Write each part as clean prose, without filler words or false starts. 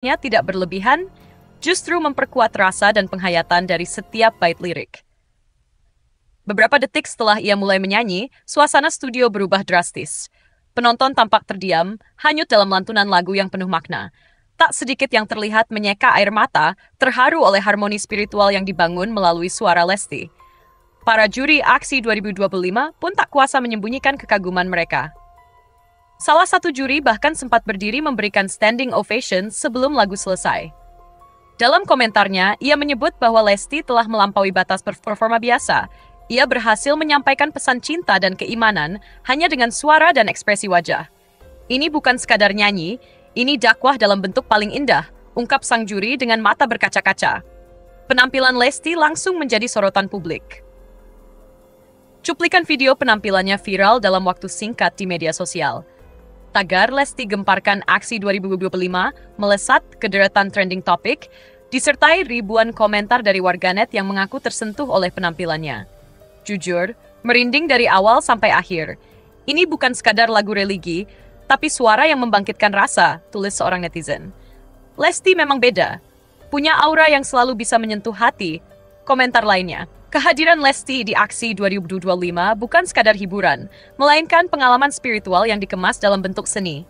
tidak berlebihan, justru memperkuat rasa dan penghayatan dari setiap bait lirik. Beberapa detik setelah ia mulai menyanyi, suasana studio berubah drastis. Penonton tampak terdiam, hanyut dalam lantunan lagu yang penuh makna. Tak sedikit yang terlihat menyeka air mata, terharu oleh harmoni spiritual yang dibangun melalui suara Lesti. Para juri aksi 2025 pun tak kuasa menyembunyikan kekaguman mereka. Salah satu juri bahkan sempat berdiri memberikan standing ovation sebelum lagu selesai. Dalam komentarnya, ia menyebut bahwa Lesti telah melampaui batas performa biasa. Ia berhasil menyampaikan pesan cinta dan keimanan hanya dengan suara dan ekspresi wajah. Ini bukan sekadar nyanyi, ini dakwah dalam bentuk paling indah, ungkap sang juri dengan mata berkaca-kaca. Penampilan Lesti langsung menjadi sorotan publik. Cuplikan video penampilannya viral dalam waktu singkat di media sosial. Tagar Lesti Gemparkan Aksi 2025 melesat ke deretan trending topik, disertai ribuan komentar dari warganet yang mengaku tersentuh oleh penampilannya. Jujur, merinding dari awal sampai akhir. Ini bukan sekadar lagu religi, tapi suara yang membangkitkan rasa, tulis seorang netizen. Lesti memang beda, punya aura yang selalu bisa menyentuh hati. Komentar lainnya, kehadiran Lesti di Aksi 2025 bukan sekadar hiburan, melainkan pengalaman spiritual yang dikemas dalam bentuk seni.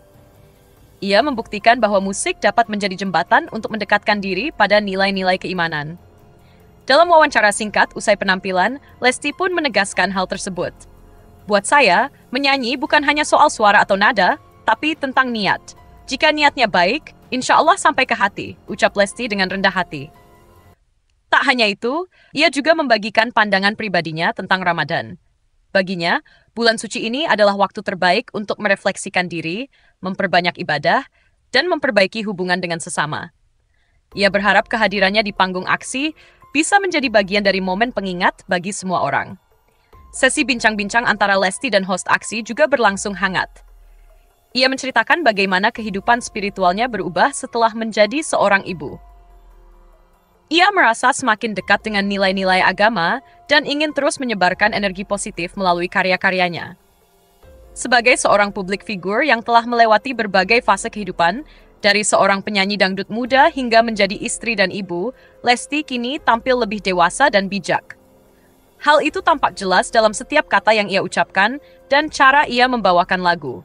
Ia membuktikan bahwa musik dapat menjadi jembatan untuk mendekatkan diri pada nilai-nilai keimanan. Dalam wawancara singkat usai penampilan, Lesti pun menegaskan hal tersebut. Buat saya, menyanyi bukan hanya soal suara atau nada, tapi tentang niat. Jika niatnya baik, insya Allah sampai ke hati, ucap Lesti dengan rendah hati. Tak hanya itu, ia juga membagikan pandangan pribadinya tentang Ramadan. Baginya, bulan suci ini adalah waktu terbaik untuk merefleksikan diri, memperbanyak ibadah, dan memperbaiki hubungan dengan sesama. Ia berharap kehadirannya di panggung aksi bisa menjadi bagian dari momen pengingat bagi semua orang. Sesi bincang-bincang antara Lesti dan host aksi juga berlangsung hangat. Ia menceritakan bagaimana kehidupan spiritualnya berubah setelah menjadi seorang ibu. Ia merasa semakin dekat dengan nilai-nilai agama dan ingin terus menyebarkan energi positif melalui karya-karyanya. Sebagai seorang publik figur yang telah melewati berbagai fase kehidupan, dari seorang penyanyi dangdut muda hingga menjadi istri dan ibu, Lesti kini tampil lebih dewasa dan bijak. Hal itu tampak jelas dalam setiap kata yang ia ucapkan dan cara ia membawakan lagu.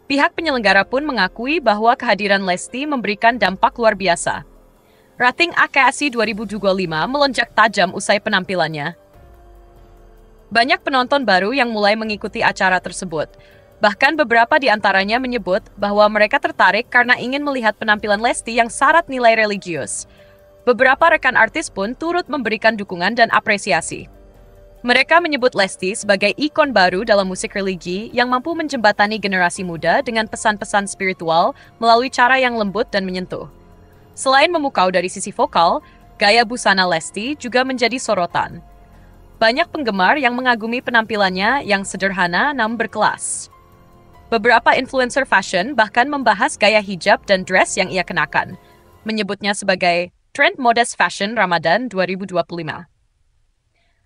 Pihak penyelenggara pun mengakui bahwa kehadiran Lesti memberikan dampak luar biasa. Rating AKSI 2025 melonjak tajam usai penampilannya. Banyak penonton baru yang mulai mengikuti acara tersebut. Bahkan beberapa di antaranya menyebut bahwa mereka tertarik karena ingin melihat penampilan Lesti yang syarat nilai religius. Beberapa rekan artis pun turut memberikan dukungan dan apresiasi. Mereka menyebut Lesti sebagai ikon baru dalam musik religi yang mampu menjembatani generasi muda dengan pesan-pesan spiritual melalui cara yang lembut dan menyentuh. Selain memukau dari sisi vokal, gaya busana Lesti juga menjadi sorotan. Banyak penggemar yang mengagumi penampilannya yang sederhana namun berkelas. Beberapa influencer fashion bahkan membahas gaya hijab dan dress yang ia kenakan, menyebutnya sebagai trend modest fashion Ramadan 2025.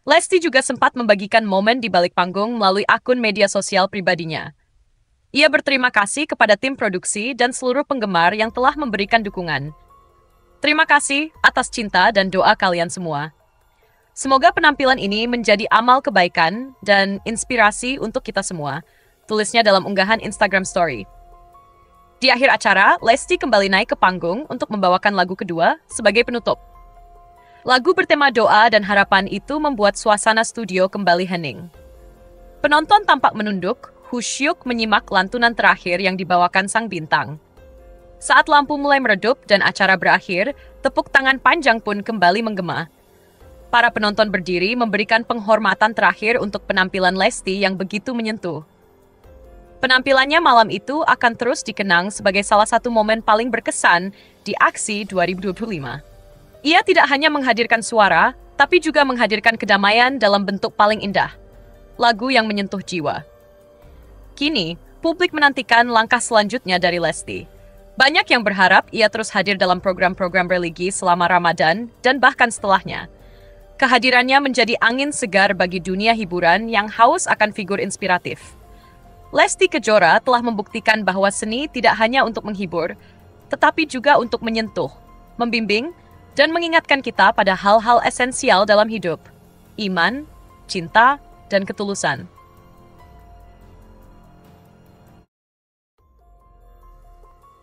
Lesti juga sempat membagikan momen di balik panggung melalui akun media sosial pribadinya. Ia berterima kasih kepada tim produksi dan seluruh penggemar yang telah memberikan dukungan. Terima kasih atas cinta dan doa kalian semua. Semoga penampilan ini menjadi amal kebaikan dan inspirasi untuk kita semua, tulisnya dalam unggahan Instagram Story. Di akhir acara, Lesti kembali naik ke panggung untuk membawakan lagu kedua sebagai penutup. Lagu bertema doa dan harapan itu membuat suasana studio kembali hening. Penonton tampak menunduk, khusyuk menyimak lantunan terakhir yang dibawakan sang bintang. Saat lampu mulai meredup dan acara berakhir, tepuk tangan panjang pun kembali menggema. Para penonton berdiri memberikan penghormatan terakhir untuk penampilan Lesti yang begitu menyentuh. Penampilannya malam itu akan terus dikenang sebagai salah satu momen paling berkesan di Aksi 2025. Ia tidak hanya menghadirkan suara, tapi juga menghadirkan kedamaian dalam bentuk paling indah. Lagu yang menyentuh jiwa. Kini, publik menantikan langkah selanjutnya dari Lesti. Banyak yang berharap ia terus hadir dalam program-program religi selama Ramadan dan bahkan setelahnya. Kehadirannya menjadi angin segar bagi dunia hiburan yang haus akan figur inspiratif. Lesti Kejora telah membuktikan bahwa seni tidak hanya untuk menghibur, tetapi juga untuk menyentuh, membimbing, dan mengingatkan kita pada hal-hal esensial dalam hidup, iman, cinta, dan ketulusan.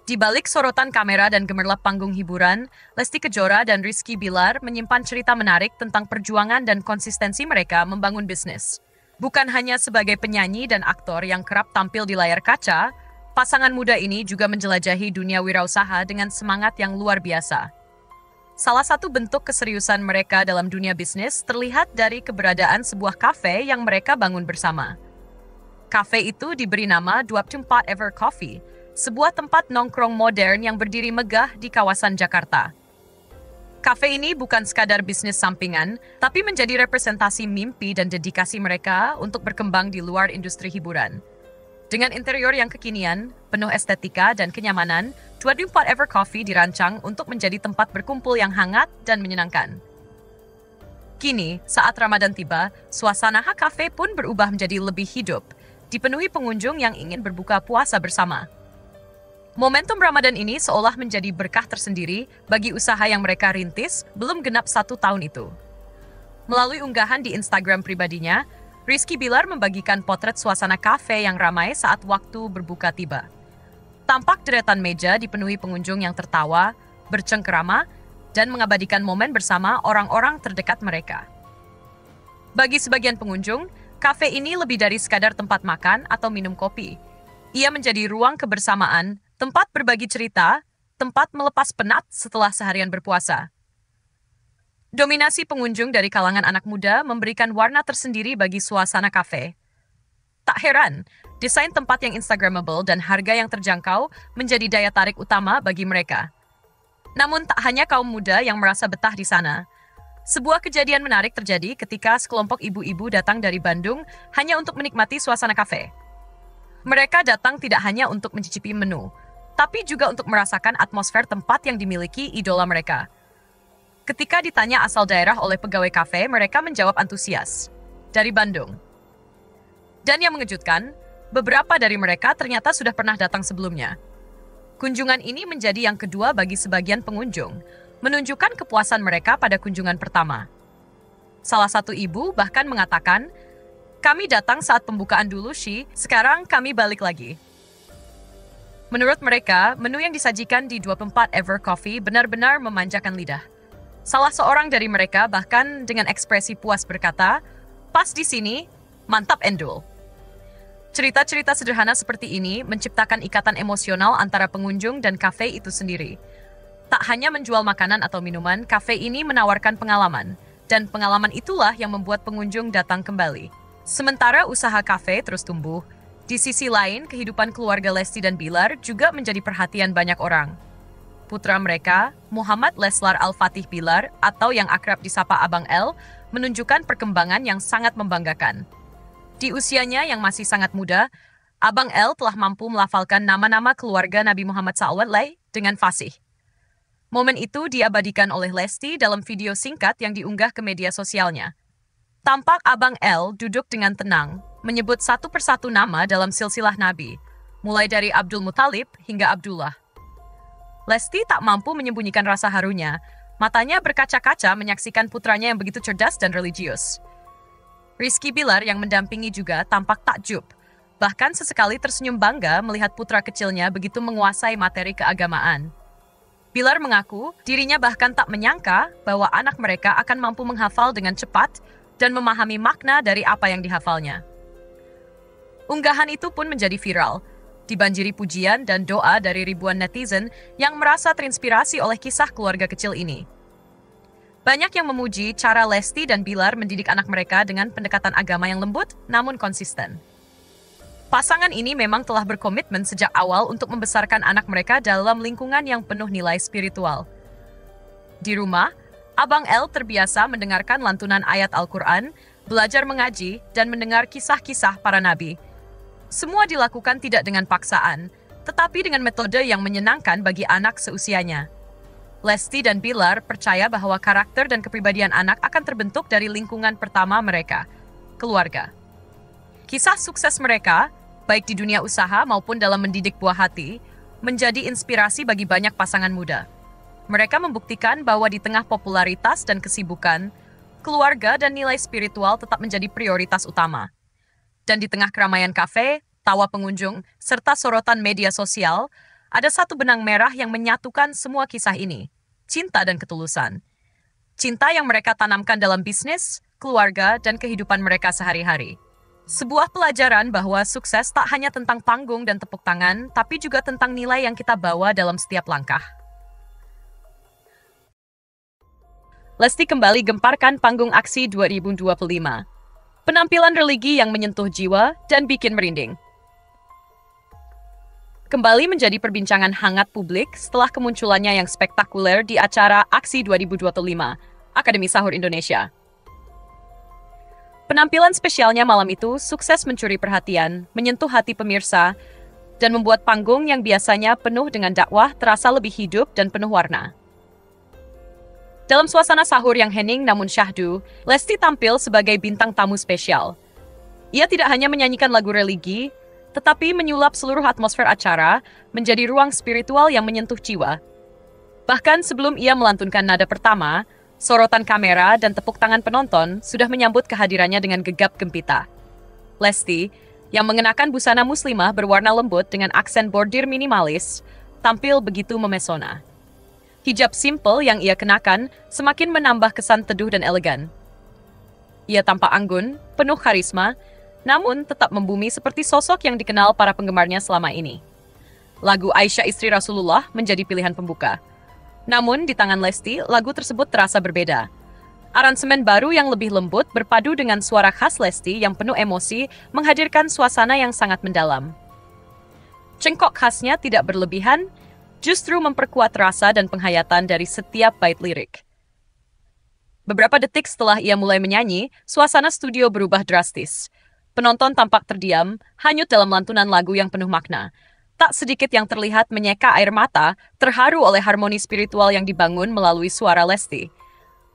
Di balik sorotan kamera dan gemerlap panggung hiburan, Lesti Kejora dan Rizky Bilar menyimpan cerita menarik tentang perjuangan dan konsistensi mereka membangun bisnis. Bukan hanya sebagai penyanyi dan aktor yang kerap tampil di layar kaca, pasangan muda ini juga menjelajahi dunia wirausaha dengan semangat yang luar biasa. Salah satu bentuk keseriusan mereka dalam dunia bisnis terlihat dari keberadaan sebuah kafe yang mereka bangun bersama. Kafe itu diberi nama 24 Ever Coffee, sebuah tempat nongkrong modern yang berdiri megah di kawasan Jakarta. Kafe ini bukan sekadar bisnis sampingan, tapi menjadi representasi mimpi dan dedikasi mereka untuk berkembang di luar industri hiburan. Dengan interior yang kekinian, penuh estetika dan kenyamanan, 24 Ever Coffee dirancang untuk menjadi tempat berkumpul yang hangat dan menyenangkan. Kini, saat Ramadan tiba, suasana kafe pun berubah menjadi lebih hidup, dipenuhi pengunjung yang ingin berbuka puasa bersama. Momentum Ramadan ini seolah menjadi berkah tersendiri bagi usaha yang mereka rintis belum genap 1 tahun itu. Melalui unggahan di Instagram pribadinya, Rizky Bilar membagikan potret suasana kafe yang ramai saat waktu berbuka tiba. Tampak deretan meja dipenuhi pengunjung yang tertawa, bercengkerama, dan mengabadikan momen bersama orang-orang terdekat mereka. Bagi sebagian pengunjung, kafe ini lebih dari sekadar tempat makan atau minum kopi. Ia menjadi ruang kebersamaan, tempat berbagi cerita, tempat melepas penat setelah seharian berpuasa. Dominasi pengunjung dari kalangan anak muda memberikan warna tersendiri bagi suasana kafe. Tak heran, desain tempat yang Instagramable dan harga yang terjangkau menjadi daya tarik utama bagi mereka. Namun tak hanya kaum muda yang merasa betah di sana. Sebuah kejadian menarik terjadi ketika sekelompok ibu-ibu datang dari Bandung hanya untuk menikmati suasana kafe. Mereka datang tidak hanya untuk mencicipi menu, tapi juga untuk merasakan atmosfer tempat yang dimiliki idola mereka. Ketika ditanya asal daerah oleh pegawai kafe, mereka menjawab antusias. Dari Bandung. Dan yang mengejutkan, beberapa dari mereka ternyata sudah pernah datang sebelumnya. Kunjungan ini menjadi yang kedua bagi sebagian pengunjung, menunjukkan kepuasan mereka pada kunjungan pertama. Salah satu ibu bahkan mengatakan, "Kami datang saat pembukaan dulu, sekarang kami balik lagi." Menurut mereka, menu yang disajikan di 24 Ever Coffee benar-benar memanjakan lidah. Salah seorang dari mereka bahkan dengan ekspresi puas berkata, "Pas di sini, mantap endul." Cerita-cerita sederhana seperti ini menciptakan ikatan emosional antara pengunjung dan kafe itu sendiri. Tak hanya menjual makanan atau minuman, kafe ini menawarkan pengalaman, dan pengalaman itulah yang membuat pengunjung datang kembali. Sementara usaha kafe terus tumbuh, di sisi lain, kehidupan keluarga Lesti dan Bilar juga menjadi perhatian banyak orang. Putra mereka, Muhammad Leslar Al-Fatih Bilar, atau yang akrab disapa Abang L, menunjukkan perkembangan yang sangat membanggakan. Di usianya yang masih sangat muda, Abang L telah mampu melafalkan nama-nama keluarga Nabi Muhammad SAW dengan fasih. Momen itu diabadikan oleh Lesti dalam video singkat yang diunggah ke media sosialnya. Tampak Abang L duduk dengan tenang, menyebut satu persatu nama dalam silsilah Nabi, mulai dari Abdul Muthalib hingga Abdullah. Lesti tak mampu menyembunyikan rasa harunya, matanya berkaca-kaca menyaksikan putranya yang begitu cerdas dan religius. Rizky Bilar yang mendampingi juga tampak takjub, bahkan sesekali tersenyum bangga melihat putra kecilnya begitu menguasai materi keagamaan. Bilar mengaku dirinya bahkan tak menyangka bahwa anak mereka akan mampu menghafal dengan cepat dan memahami makna dari apa yang dihafalnya. Unggahan itu pun menjadi viral, dibanjiri pujian dan doa dari ribuan netizen yang merasa terinspirasi oleh kisah keluarga kecil ini. Banyak yang memuji cara Lesti dan Bilar mendidik anak mereka dengan pendekatan agama yang lembut namun konsisten. Pasangan ini memang telah berkomitmen sejak awal untuk membesarkan anak mereka dalam lingkungan yang penuh nilai spiritual. Di rumah, Abang L terbiasa mendengarkan lantunan ayat Al-Quran, belajar mengaji, dan mendengar kisah-kisah para nabi. Semua dilakukan tidak dengan paksaan, tetapi dengan metode yang menyenangkan bagi anak seusianya. Lesti dan Bilar percaya bahwa karakter dan kepribadian anak akan terbentuk dari lingkungan pertama mereka, keluarga. Kisah sukses mereka, baik di dunia usaha maupun dalam mendidik buah hati, menjadi inspirasi bagi banyak pasangan muda. Mereka membuktikan bahwa di tengah popularitas dan kesibukan, keluarga dan nilai spiritual tetap menjadi prioritas utama. Dan di tengah keramaian kafe, tawa pengunjung, serta sorotan media sosial, ada satu benang merah yang menyatukan semua kisah ini: cinta dan ketulusan. Cinta yang mereka tanamkan dalam bisnis, keluarga, dan kehidupan mereka sehari-hari. Sebuah pelajaran bahwa sukses tak hanya tentang panggung dan tepuk tangan, tapi juga tentang nilai yang kita bawa dalam setiap langkah. Lesti kembali gemparkan panggung aksi 2025. Penampilan religi yang menyentuh jiwa dan bikin merinding. Kembali menjadi perbincangan hangat publik setelah kemunculannya yang spektakuler di acara Aksi 2025, Akademi Sahur Indonesia. Penampilan spesialnya malam itu sukses mencuri perhatian, menyentuh hati pemirsa, dan membuat panggung yang biasanya penuh dengan dakwah terasa lebih hidup dan penuh warna. Dalam suasana sahur yang hening namun syahdu, Lesti tampil sebagai bintang tamu spesial. Ia tidak hanya menyanyikan lagu religi, tetapi menyulap seluruh atmosfer acara menjadi ruang spiritual yang menyentuh jiwa. Bahkan sebelum ia melantunkan nada pertama, sorotan kamera dan tepuk tangan penonton sudah menyambut kehadirannya dengan gegap gempita. Lesti, yang mengenakan busana muslimah berwarna lembut dengan aksen bordir minimalis, tampil begitu memesona. Hijab simple yang ia kenakan semakin menambah kesan teduh dan elegan. Ia tampak anggun, penuh karisma, namun tetap membumi seperti sosok yang dikenal para penggemarnya selama ini. Lagu Aisyah Istri Rasulullah menjadi pilihan pembuka. Namun, di tangan Lesti, lagu tersebut terasa berbeda. Aransemen baru yang lebih lembut berpadu dengan suara khas Lesti yang penuh emosi menghadirkan suasana yang sangat mendalam. Cengkok khasnya tidak berlebihan, justru memperkuat rasa dan penghayatan dari setiap bait lirik. Beberapa detik setelah ia mulai menyanyi, suasana studio berubah drastis. Penonton tampak terdiam, hanyut dalam lantunan lagu yang penuh makna. Tak sedikit yang terlihat menyeka air mata, terharu oleh harmoni spiritual yang dibangun melalui suara Lesti.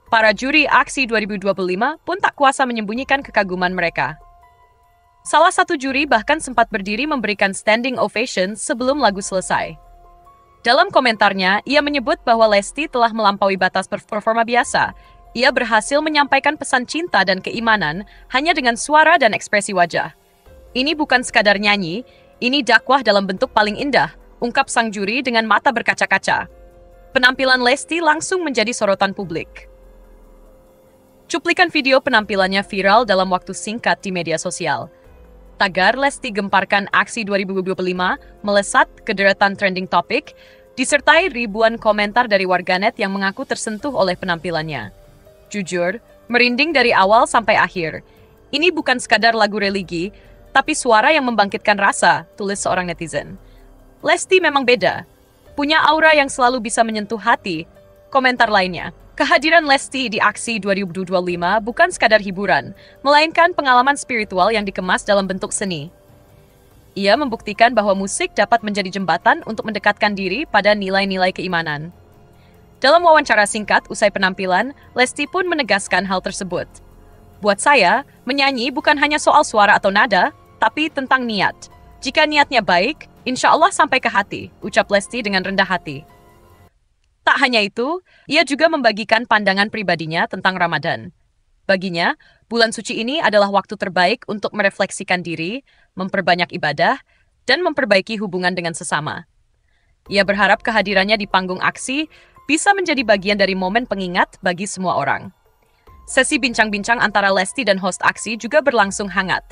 Para juri Aksi 2025 pun tak kuasa menyembunyikan kekaguman mereka. Salah satu juri bahkan sempat berdiri memberikan standing ovation sebelum lagu selesai. Dalam komentarnya, ia menyebut bahwa Lesti telah melampaui batas performa biasa. Ia berhasil menyampaikan pesan cinta dan keimanan hanya dengan suara dan ekspresi wajah. Ini bukan sekadar nyanyi, ini dakwah dalam bentuk paling indah, ungkap sang juri dengan mata berkaca-kaca. Penampilan Lesti langsung menjadi sorotan publik. Cuplikan video penampilannya viral dalam waktu singkat di media sosial. Tagar Lesti gemparkan Aksi 2025 melesat ke deretan trending topic, disertai ribuan komentar dari warganet yang mengaku tersentuh oleh penampilannya. Jujur, merinding dari awal sampai akhir. Ini bukan sekadar lagu religi, tapi suara yang membangkitkan rasa, tulis seorang netizen. Lesti memang beda. Punya aura yang selalu bisa menyentuh hati. Komentar lainnya, kehadiran Lesti di Aksi 2025 bukan sekadar hiburan, melainkan pengalaman spiritual yang dikemas dalam bentuk seni. Ia membuktikan bahwa musik dapat menjadi jembatan untuk mendekatkan diri pada nilai-nilai keimanan. Dalam wawancara singkat usai penampilan, Lesti pun menegaskan hal tersebut. Buat saya, menyanyi bukan hanya soal suara atau nada, tapi tentang niat. Jika niatnya baik, insya Allah sampai ke hati, ucap Lesti dengan rendah hati. Tak hanya itu, ia juga membagikan pandangan pribadinya tentang Ramadan. Baginya, bulan suci ini adalah waktu terbaik untuk merefleksikan diri, memperbanyak ibadah, dan memperbaiki hubungan dengan sesama. Ia berharap kehadirannya di panggung aksi bisa menjadi bagian dari momen pengingat bagi semua orang. Sesi bincang-bincang antara Lesti dan host aksi juga berlangsung hangat.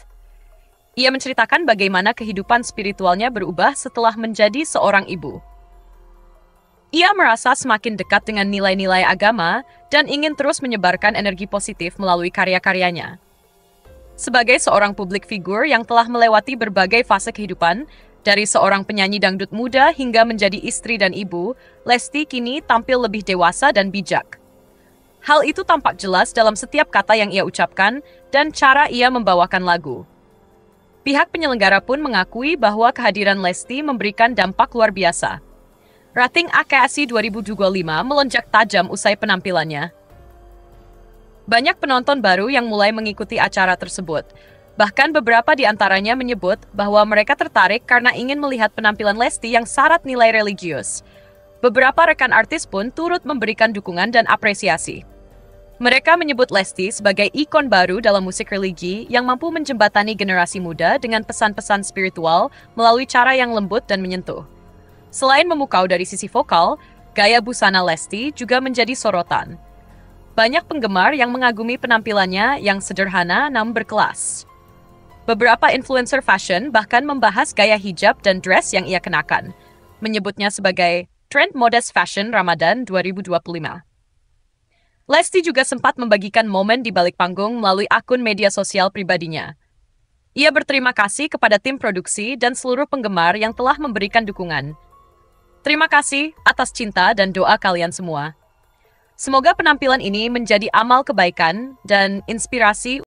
Ia menceritakan bagaimana kehidupan spiritualnya berubah setelah menjadi seorang ibu. Ia merasa semakin dekat dengan nilai-nilai agama dan ingin terus menyebarkan energi positif melalui karya-karyanya. Sebagai seorang publik figur yang telah melewati berbagai fase kehidupan, dari seorang penyanyi dangdut muda hingga menjadi istri dan ibu, Lesti kini tampil lebih dewasa dan bijak. Hal itu tampak jelas dalam setiap kata yang ia ucapkan dan cara ia membawakan lagu. Pihak penyelenggara pun mengakui bahwa kehadiran Lesti memberikan dampak luar biasa. Rating AKSI 2025 melonjak tajam usai penampilannya. Banyak penonton baru yang mulai mengikuti acara tersebut. Bahkan beberapa di antaranya menyebut bahwa mereka tertarik karena ingin melihat penampilan Lesti yang syarat nilai religius. Beberapa rekan artis pun turut memberikan dukungan dan apresiasi. Mereka menyebut Lesti sebagai ikon baru dalam musik religi yang mampu menjembatani generasi muda dengan pesan-pesan spiritual melalui cara yang lembut dan menyentuh. Selain memukau dari sisi vokal, gaya busana Lesti juga menjadi sorotan. Banyak penggemar yang mengagumi penampilannya yang sederhana namun berkelas. Beberapa influencer fashion bahkan membahas gaya hijab dan dress yang ia kenakan, menyebutnya sebagai Trend Modest Fashion Ramadan 2025. Lesti juga sempat membagikan momen di balik panggung melalui akun media sosial pribadinya. Ia berterima kasih kepada tim produksi dan seluruh penggemar yang telah memberikan dukungan. Terima kasih atas cinta dan doa kalian semua. Semoga penampilan ini menjadi amal kebaikan dan inspirasi